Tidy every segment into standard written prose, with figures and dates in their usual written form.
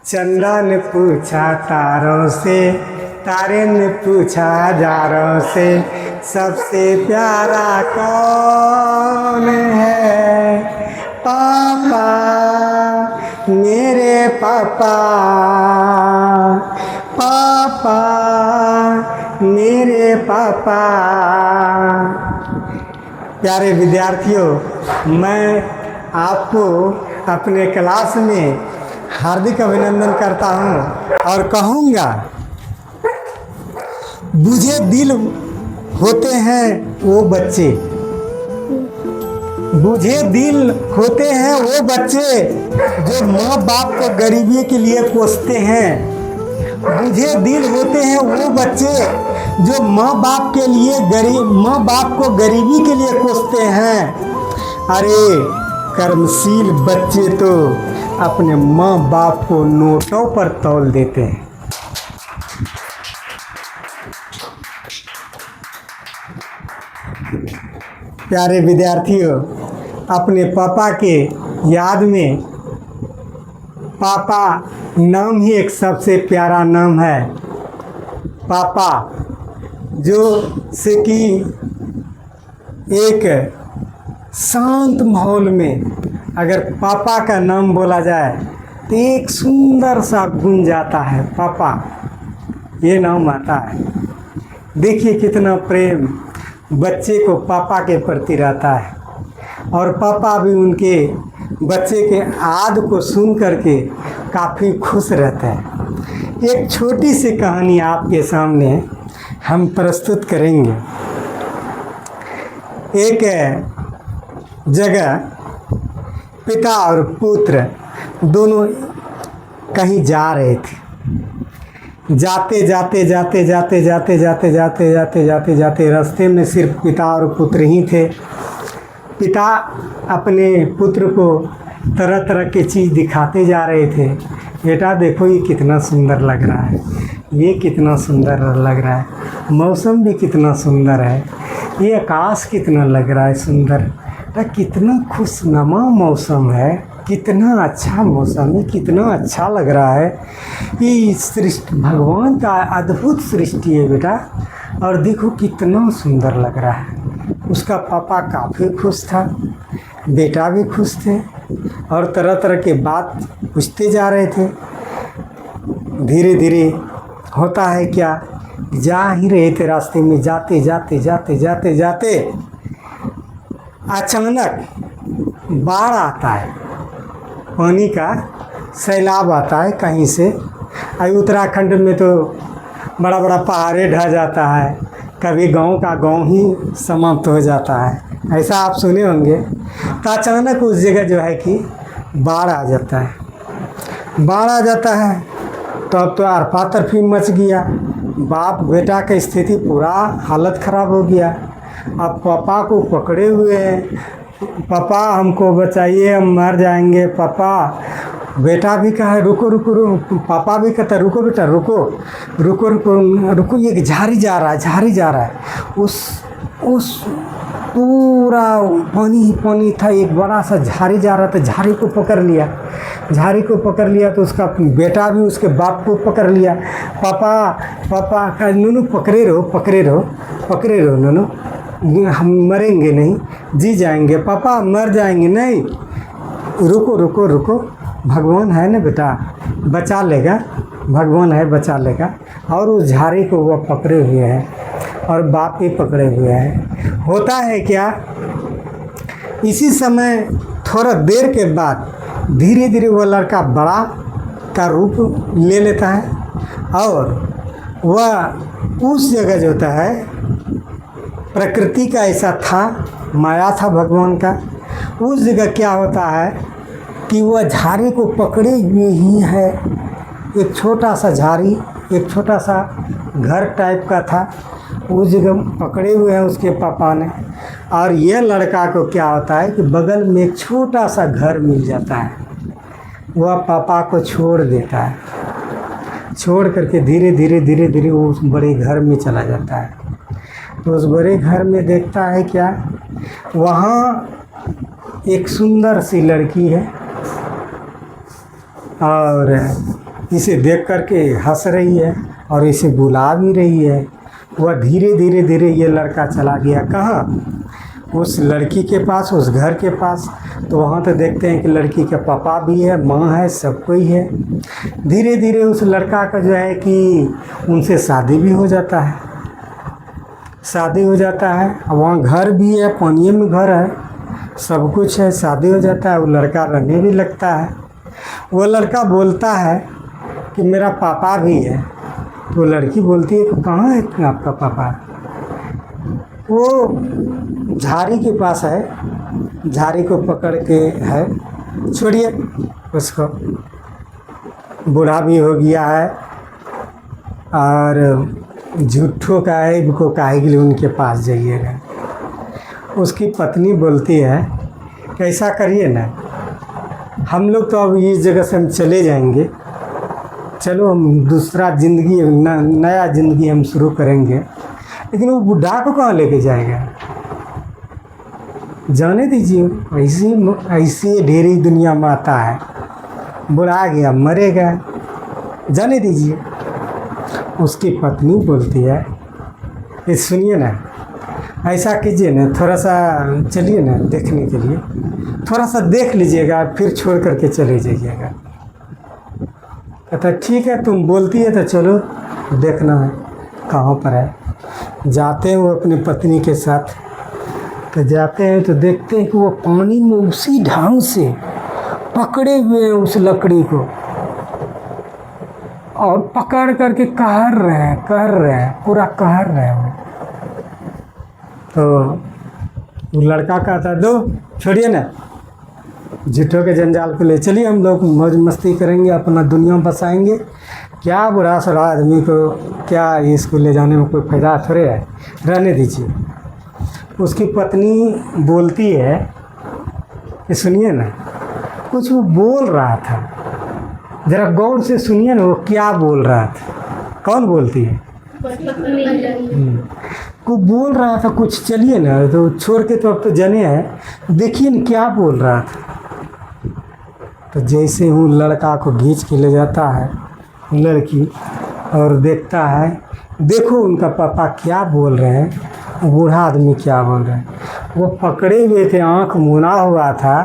चंदा ने पूछा तारों से, तारे ने पूछा हजारों से, सबसे प्यारा कौन है? पापा, मेरे पापा, पापा, मेरे पापा। प्यारे विद्यार्थियों, मैं आपको अपने क्लास में हार्दिक अभिनंदन करता हूँ और कहूँगा, बुझे दिल होते हैं वो बच्चे, बुझे दिल होते हैं वो बच्चे जो माँ बाप को गरीबी के लिए कोसते हैं। बुझे दिल होते हैं वो बच्चे जो माँ बाप को गरीबी के लिए कोसते हैं। अरे कर्मशील बच्चे तो अपने माँ बाप को नोटों पर तौल देते हैं। प्यारे विद्यार्थियों, अपने पापा के याद में, पापा नाम ही एक सबसे प्यारा नाम है। पापा जो से कि एक शांत माहौल में अगर पापा का नाम बोला जाए तो एक सुंदर सा गुंज आता है, पापा ये नाम आता है। देखिए कितना प्रेम बच्चे को पापा के प्रति रहता है और पापा भी उनके बच्चे के आद को सुन करके काफ़ी खुश रहते हैं। एक छोटी सी कहानी आपके सामने हम प्रस्तुत करेंगे। एक जगह पिता और पुत्र दोनों कहीं जा रहे थे। जाते जाते रास्ते में सिर्फ पिता और पुत्र ही थे। पिता अपने पुत्र को तरह तरह की चीज़ दिखाते जा रहे थे। बेटा देखो ये कितना सुंदर लग रहा है, ये कितना सुंदर लग रहा है, मौसम भी कितना सुंदर है, ये आकाश कितना लग रहा है सुंदर, कितना खुशनुमा मौसम है, कितना अच्छा मौसम है, कितना अच्छा लग रहा है। ये सृष्टि भगवान का अद्भुत सृष्टि है बेटा, और देखो कितना सुंदर लग रहा है। उसका पापा काफ़ी खुश था, बेटा भी खुश थे और तरह तरह के बात पूछते जा रहे थे। धीरे धीरे होता है क्या, जा ही रहे थे, रास्ते में जाते अचानक बाढ़ आता है, पानी का सैलाब आता है कहीं से। अभी उत्तराखंड में तो बड़ा बड़ा पहाड़े ढह जाता है, कभी गांव का गांव ही समाप्त हो जाता है, ऐसा आप सुने होंगे। तो अचानक उस जगह जो है कि बाढ़ आ जाता है। बाढ़ आ जाता है तो अब तो अरपा तरफी मच गया। बाप बेटा की स्थिति पूरा हालत ख़राब हो गया। अब पापा को पकड़े हुए हैं, पापा हमको बचाइए, हम मर जाएंगे पापा। बेटा भी कहा रुको, पापा भी कहता रुको बेटा रुको, ये झाड़ी जा रहा है। उस पूरा पानी ही पानी था, एक बड़ा सा झाड़ी जा रहा था, झाड़ी को पकड़ लिया तो उसका बेटा भी उसके बाप को पकड़ लिया। पापा का नूनू पकड़े रहो नूनू, हम मरेंगे नहीं, जी जाएंगे पापा, मर जाएंगे नहीं, रुको, भगवान है ना बेटा, बचा लेगा, भगवान है बचा लेगा। और उस झाड़ी को वो पकड़े हुए हैं और बाप भी पकड़े हुए हैं। होता है क्या, इसी समय थोड़ा देर के बाद धीरे धीरे वो लड़का बड़ा का रूप ले लेता है और वह उस जगह जो होता है, प्रकृति का ऐसा था, माया था भगवान का, उस जगह क्या होता है कि वह झाड़ी को पकड़े हुए ही है। एक छोटा सा झाड़ी, एक छोटा सा घर टाइप का था, उस जगह पकड़े हुए हैं उसके पापा ने। और यह लड़का को क्या होता है कि बगल में एक छोटा सा घर मिल जाता है, वह पापा को छोड़ देता है, छोड़ करके धीरे धीरे वो उस बड़े घर में चला जाता है। तो उस बड़े घर में देखता है क्या, वहाँ एक सुंदर सी लड़की है, और इसे देख कर के हंस रही है और इसे बुला भी रही है। वह धीरे धीरे धीरे ये लड़का चला गया कहाँ, उस लड़की के पास, उस घर के पास। तो वहाँ तो देखते हैं कि लड़की के पापा भी है, माँ है, सब कोई है। धीरे धीरे उस लड़का का जो है कि उनसे शादी भी हो जाता है, शादी हो जाता है। वहाँ घर भी है, पानिये में घर है, सब कुछ है, शादी हो जाता है। वो लड़का रहने भी लगता है। वो लड़का बोलता है कि मेरा पापा भी है। तो लड़की बोलती है कि कहाँ है आपका पापा? वो झाड़ी के पास है, झाड़ी को पकड़ के है, छोड़िए उसको, बूढ़ा भी हो गया है और झूठों का है, इनको काहे के लिए उनके पास जाइएगा। उसकी पत्नी बोलती है कि ऐसा करिए ना, हम लोग तो अब इस जगह से हम चले जाएंगे, चलो हम दूसरा ज़िंदगी, नया ज़िंदगी हम शुरू करेंगे। लेकिन वो बुढ़ा को कहाँ लेके जाएगा? जाने दीजिए, ऐसी ढेरी दुनिया में आता है, बुढ़ा गया मरेगा, जाने दीजिए। उसकी पत्नी बोलती है कि सुनिए ना, ऐसा कीजिए ना, थोड़ा सा चलिए ना देखने के लिए, थोड़ा सा देख लीजिएगा, फिर छोड़ करके चले जाइएगा। कहता ठीक है, तुम बोलती है तो चलो देखना है कहाँ पर है। जाते हैं वो अपनी पत्नी के साथ, तो जाते हैं तो देखते हैं कि वो पानी में उसी ढंग से पकड़े हुए हैं उस लकड़ी को, और पकड़ करके कहर रहे हैं, पूरा कहर रहे हैं। तो वो लड़का कहता दो, छोड़िए ना, झूठों के जंजाल को ले चलिए, हम लोग मौज मस्ती करेंगे, अपना दुनिया बसाएंगे। क्या बुरा सड़ा आदमी को क्या इसको ले जाने में कोई फ़ायदा थोड़े है, रहने दीजिए। उसकी पत्नी बोलती है कि सुनिए ना, कुछ वो बोल रहा था, ज़रा गौर से सुनिए ना, वो क्या बोल रहा था। कौन बोलती है? को बोल रहा था कुछ, चलिए ना, तो छोड़ के तो अब तो जने हैं, देखिए ना क्या बोल रहा था। तो जैसे ही लड़का को खींच के ले जाता है लड़की, और देखता है, देखो उनका पापा क्या बोल रहे हैं, बूढ़ा आदमी क्या बोल रहे हैं। वो पकड़े हुए थे, आँख मुना हुआ था,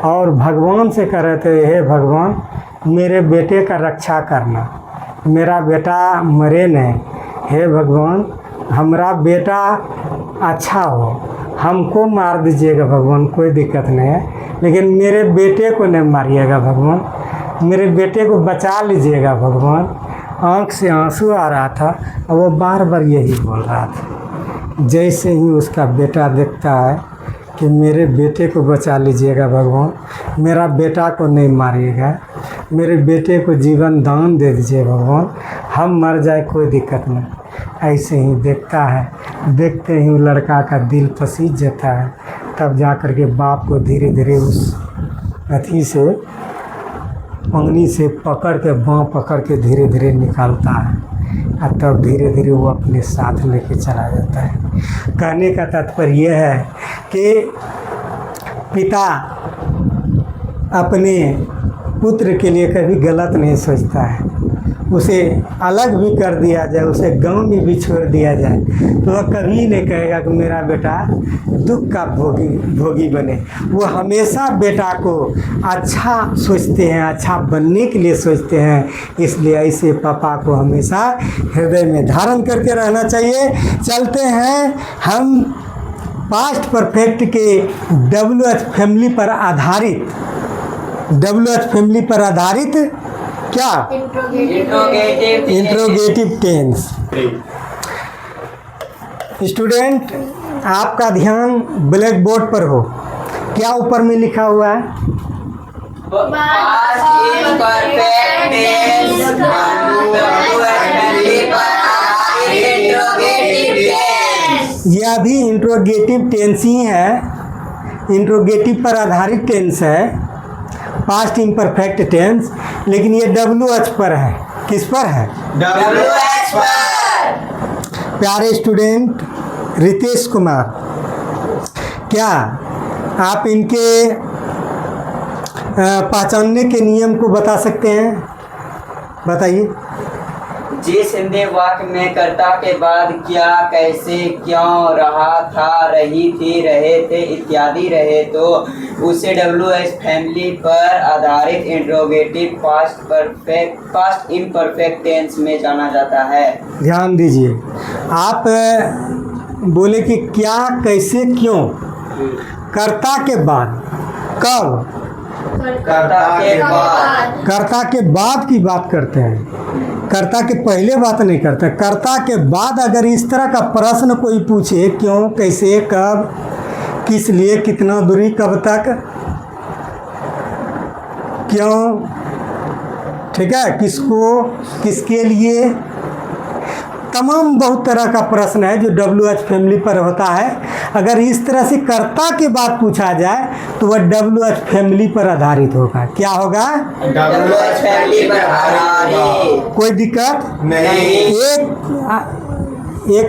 और भगवान से कह रहे थे, हे भगवान मेरे बेटे का रक्षा करना, मेरा बेटा मरे नहीं, हे भगवान हमारा बेटा अच्छा हो, हमको मार दीजिएगा भगवान, कोई दिक्कत नहीं है, लेकिन मेरे बेटे को नहीं मारिएगा भगवान, मेरे बेटे को बचा लीजिएगा भगवान। आँख से आंसू आ रहा था और वो बार बार यही बोल रहा था। जैसे ही उसका बेटा देखता है कि मेरे बेटे को बचा लीजिएगा भगवान, मेरा बेटा को नहीं मारिएगा, मेरे बेटे को जीवन दान दे दीजिए भगवान, हम मर जाए कोई दिक्कत नहीं। ऐसे ही देखता है, देखते ही लड़का का दिल पसीज जाता है। तब जा कर के बाप को धीरे धीरे उस अथी से, पंगनी से पकड़ के, बाँह पकड़ के धीरे धीरे निकालता है, और तब धीरे धीरे वो अपने साथ लेके चला जाता है। कहने का तात्पर्य यह है कि पिता अपने पुत्र के लिए कभी गलत नहीं सोचता है। उसे अलग भी कर दिया जाए, उसे गांव में भी छोड़ दिया जाए, तो वह कभी नहीं कहेगा कि मेरा बेटा दुख का भोगी बने। वो हमेशा बेटा को अच्छा सोचते हैं, अच्छा बनने के लिए सोचते हैं। इसलिए ऐसे पापा को हमेशा हृदय में धारण करके रहना चाहिए। चलते हैं हम पास्ट परफेक्ट के WH फैमिली पर आधारित, WH फैमिली पर आधारित क्या? Interrogative tense. स्टूडेंट, आपका ध्यान ब्लैक बोर्ड पर हो। क्या ऊपर में लिखा हुआ है? यह भी इंट्रोगेटिव टेंस ही है, इंट्रोगेटिव पर आधारित टेंस है, पास्ट इम्परफेक्ट टेंस, लेकिन ये WH पर है। किस पर है? WH पर। प्यारे स्टूडेंट रितेश कुमार, क्या आप इनके पहचानने के नियम को बता सकते हैं? बताइए। जिस हिंदी वाक्य में कर्ता के बाद क्या, कैसे, क्यों, रहा था, रही थी, रहे थे इत्यादि रहे तो उसे WH फैमिली पर आधारित इंट्रोगेटिव पास्ट इम्परफेक्ट टेंस में जाना जाता है। ध्यान दीजिए, आप बोले कि क्या, कैसे, क्यों, कर्ता के बाद, कब, कर्ता के बाद की बात करते हैं, कर्ता के पहले बात नहीं करते। कर्ता के बाद अगर इस तरह का प्रश्न कोई पूछे, क्यों, कैसे, कब, किस लिए, कितना दूरी, कब तक, क्यों, ठीक है, किसको, किसके लिए, तमाम बहुत तरह का प्रश्न है जो WH फैमिली पर होता है। अगर इस तरह से कर्ता के बाद पूछा जाए तो वह WH फैमिली पर आधारित होगा। क्या होगा? WH फैमिली पर आधारित। कोई दिक्कत नहीं। एक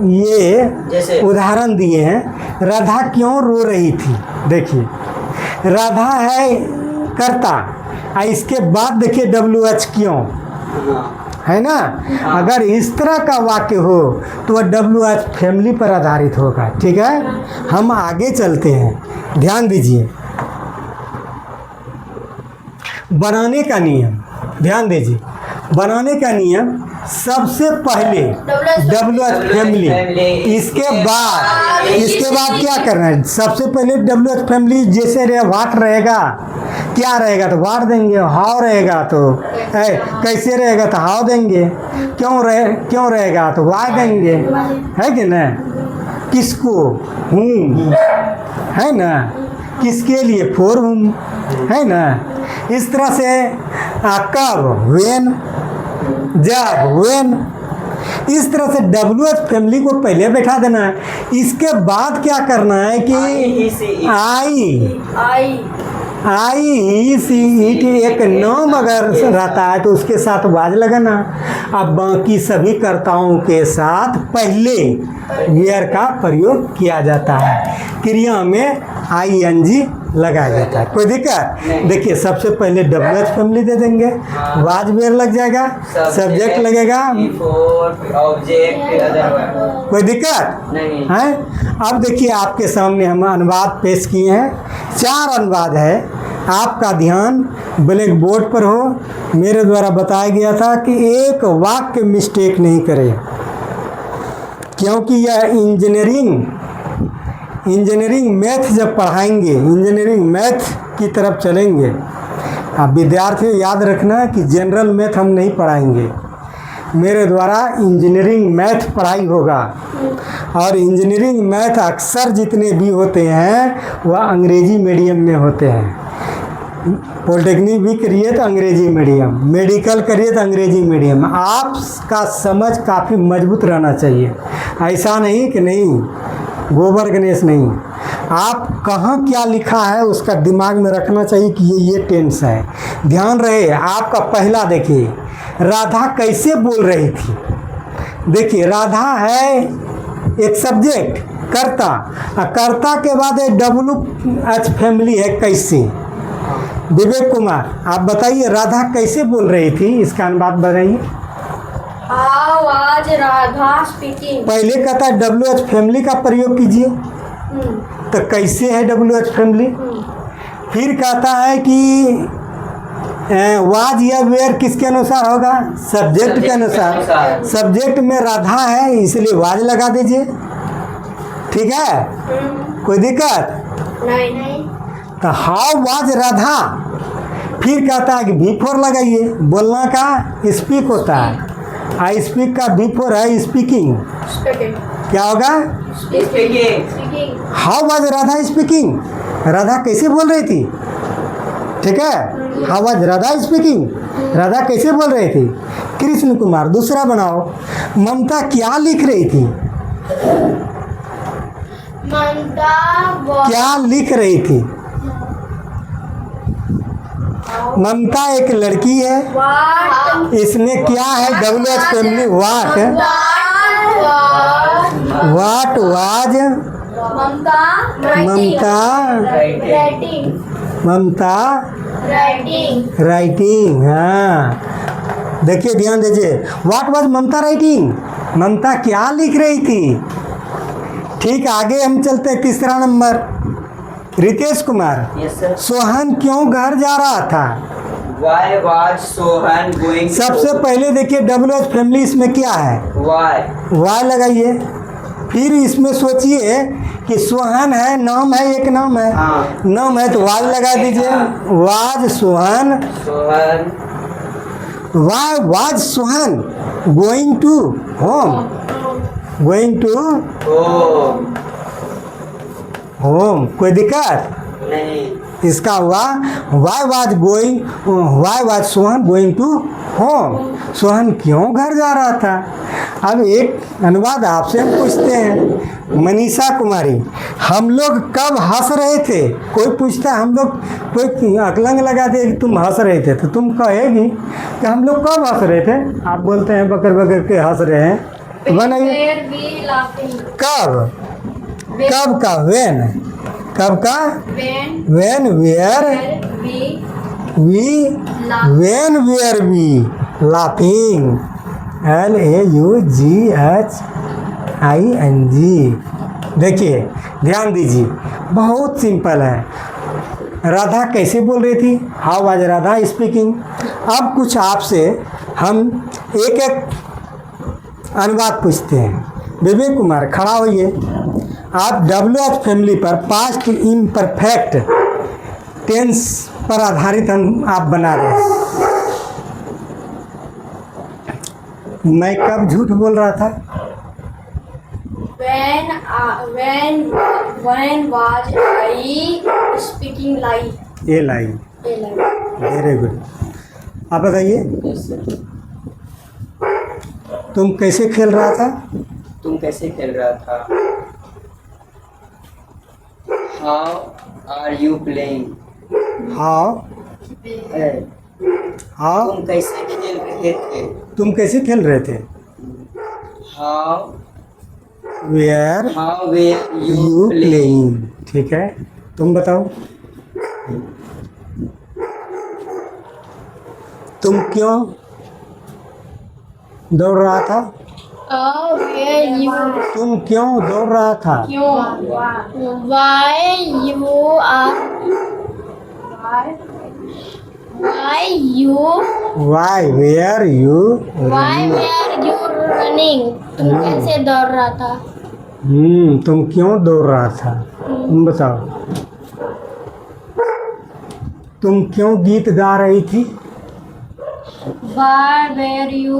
ये जैसे उदाहरण दिए हैं, राधा क्यों रो रही थी। देखिए, राधा है कर्ता, इसके बाद देखिए WH क्यों, है ना। अगर इस तरह का वाक्य हो तो वह WH फैमिली पर आधारित होगा। ठीक है, हम आगे चलते हैं, ध्यान दीजिए। बनाने का नियम, ध्यान दीजिए, बनाने का नियम, सबसे पहले WH फैमिली, इसके बाद क्या करना है? सबसे पहले WH फैमिली जैसे वाट रहेगा, क्या रहेगा तो वाट देंगे, हाउ रहेगा तो कैसे रहेगा तो हाउ देंगे, क्यों रहेगा तो वाई देंगे, है कि ना। किसको, हूँ, है ना, किसके लिए, फॉर हूँ, है ना। इस तरह से कब, व्हेन, जब, व्हेन, इस तरह से WH फैमिली को पहले बैठा देना है। इसके बाद क्या करना है कि आई ही सी इट, एक नाम अगर रहता है तो उसके साथ वाज लगाना। अब बाकी सभी कर्ताओं के साथ पहले वेयर का प्रयोग किया जाता है, क्रिया में ING लगाया जाता है। कोई दिक्कत? देखिए, सबसे पहले WH फैमिली दे देंगे, वाज वेयर लग जाएगा, सब्जेक्ट लगेगा, कोई दिक्कत नहीं है। अब देखिए, आपके सामने हम अनुवाद पेश किए हैं, 4 अनुवाद है। आपका ध्यान ब्लैक बोर्ड पर हो। मेरे द्वारा बताया गया था कि एक वाक्य मिस्टेक नहीं करें, क्योंकि यह इंजीनियरिंग मैथ जब पढ़ाएंगे, इंजीनियरिंग मैथ की तरफ चलेंगे। अब विद्यार्थी याद रखना कि जनरल मैथ हम नहीं पढ़ाएंगे, मेरे द्वारा इंजीनियरिंग मैथ पढ़ाई होगा। और इंजीनियरिंग मैथ अक्सर जितने भी होते हैं वह अंग्रेजी मीडियम में होते हैं। पॉलिटेक्निक भी करिए तो अंग्रेजी मीडियम, मेडिकल करिए तो अंग्रेजी मीडियम। आपका समझ काफ़ी मजबूत रहना चाहिए, ऐसा नहीं कि नहीं गोबर गणेश नहीं। आप कहाँ क्या लिखा है उसका दिमाग में रखना चाहिए कि ये टेंस है। ध्यान रहे, आपका पहला देखिए, राधा कैसे बोल रही थी। देखिए, राधा है एक सब्जेक्ट, कर्ता, कर्ता के बाद WH फैमिली है कैसे। विवेक कुमार, आप बताइए राधा कैसे बोल रही थी, इसका अनुवाद बताइए। How was Radha speaking? पहले कहता है WH फैमिली का प्रयोग कीजिए, तो कैसे है WH फैमिली। फिर कहता है कि वाज या वेयर किसके अनुसार होगा, सब्जेक्ट के अनुसार। सब्जेक्ट में राधा है इसलिए वाज लगा दीजिए, ठीक है, कोई दिक्कत नहीं। तो हाउ वाज राधा। फिर कहता है कि V4 लगाइए, बोलना का स्पीक होता है, आई स्पीक का V4 है स्पीकिंग। क्या होगा, Speaking. How was Radha speaking, Radha कैसे बोल रही थी, ठीक है। How was Radha speaking, Radha कैसे बोल रही थी। कृष्ण कुमार, दूसरा बनाओ, ममता क्या लिख रही थी, क्या लिख रही थी। ममता एक लड़की है, इसमें क्या है WH family, what was Mamta Mamta Writing. Writing. हाँ, देखिए ध्यान दीजिए, what was Mamta writing, Mamta क्या लिख रही थी। ठीक, आगे हम चलते हैं, तीसरा number, Ritesh Kumar. Yes sir. Sohan क्यों घर जा रहा था। Why was Sohan going? सबसे पहले देखिए WH फैमिली इसमें क्या है, Why? वाई लगाइए, फिर इसमें सोचिए कि सोहन है, नाम है, एक नाम है, हाँ। नाम है तो वाई लगा दीजिए। Was Sohan, Sohan why was Sohan going to home, going to home. Home, कोई दिक्कत। नहीं। इसका हुआ why was Sohan going to home, Sohan क्यों घर जा रहा था। अब एक अनुवाद आपसे हम पूछते हैं, मनीषा कुमारी, हम लोग कब हंस रहे थे। कोई पूछता है, हम लोग, कोई अकलंग लगा दे कि तुम हंस रहे थे, तो तुम कहेगी कि हम लोग कब हंस रहे थे। आप बोलते हैं बकर बकर के हंस रहे हैं, तो बनाइए Where we laughing? कब, कब का, वेन, कब का, When when, were, we we, laugh. When were we laughing, LAUGHING। देखिए ध्यान दीजिए, बहुत सिंपल है। राधा कैसे बोल रही थी, हाउ वाज राधा स्पीकिंग। अब कुछ आपसे हम एक एक अनुवाद पूछते हैं। विवेक कुमार खड़ा होइए, आप WH फैमिली पर पास्ट इम्परफेक्ट टेंस पर आधारित हम आप बना रहे हैं। मैं कब झूठ बोल रहा था। When was I speaking lie? ये line A lie. Very good. आप बताइए, यस सर। तुम कैसे खेल रहा था। तुम कैसे खेल रहा था। How are you playing? How, how, तुम कैसे खेल रहे थे। तुम कैसे खेल रहे थे। How were were you you playing? Playing. ठीक है, तुम बताओ, तुम क्यों दौड़ रहा था। Where you? तुम क्यों दौड़ रहा था। Why you are? Why you? Why were you, Why were you running? तुम कैसे दौड़ रहा था? तुम क्यों दौड़ रहा था। तुम बताओ, तुम क्यों गीत गा रही थी। Why were you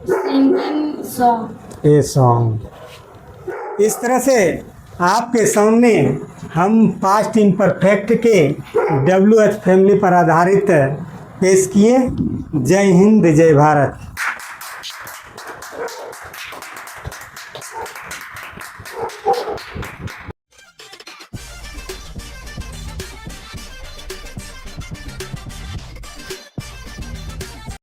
singing song? A song. इस तरह से आपके सामने हम पास्ट इम्परफेक्ट के WH फैमिली पर आधारित पेश किए। जय हिंद, जय भारत।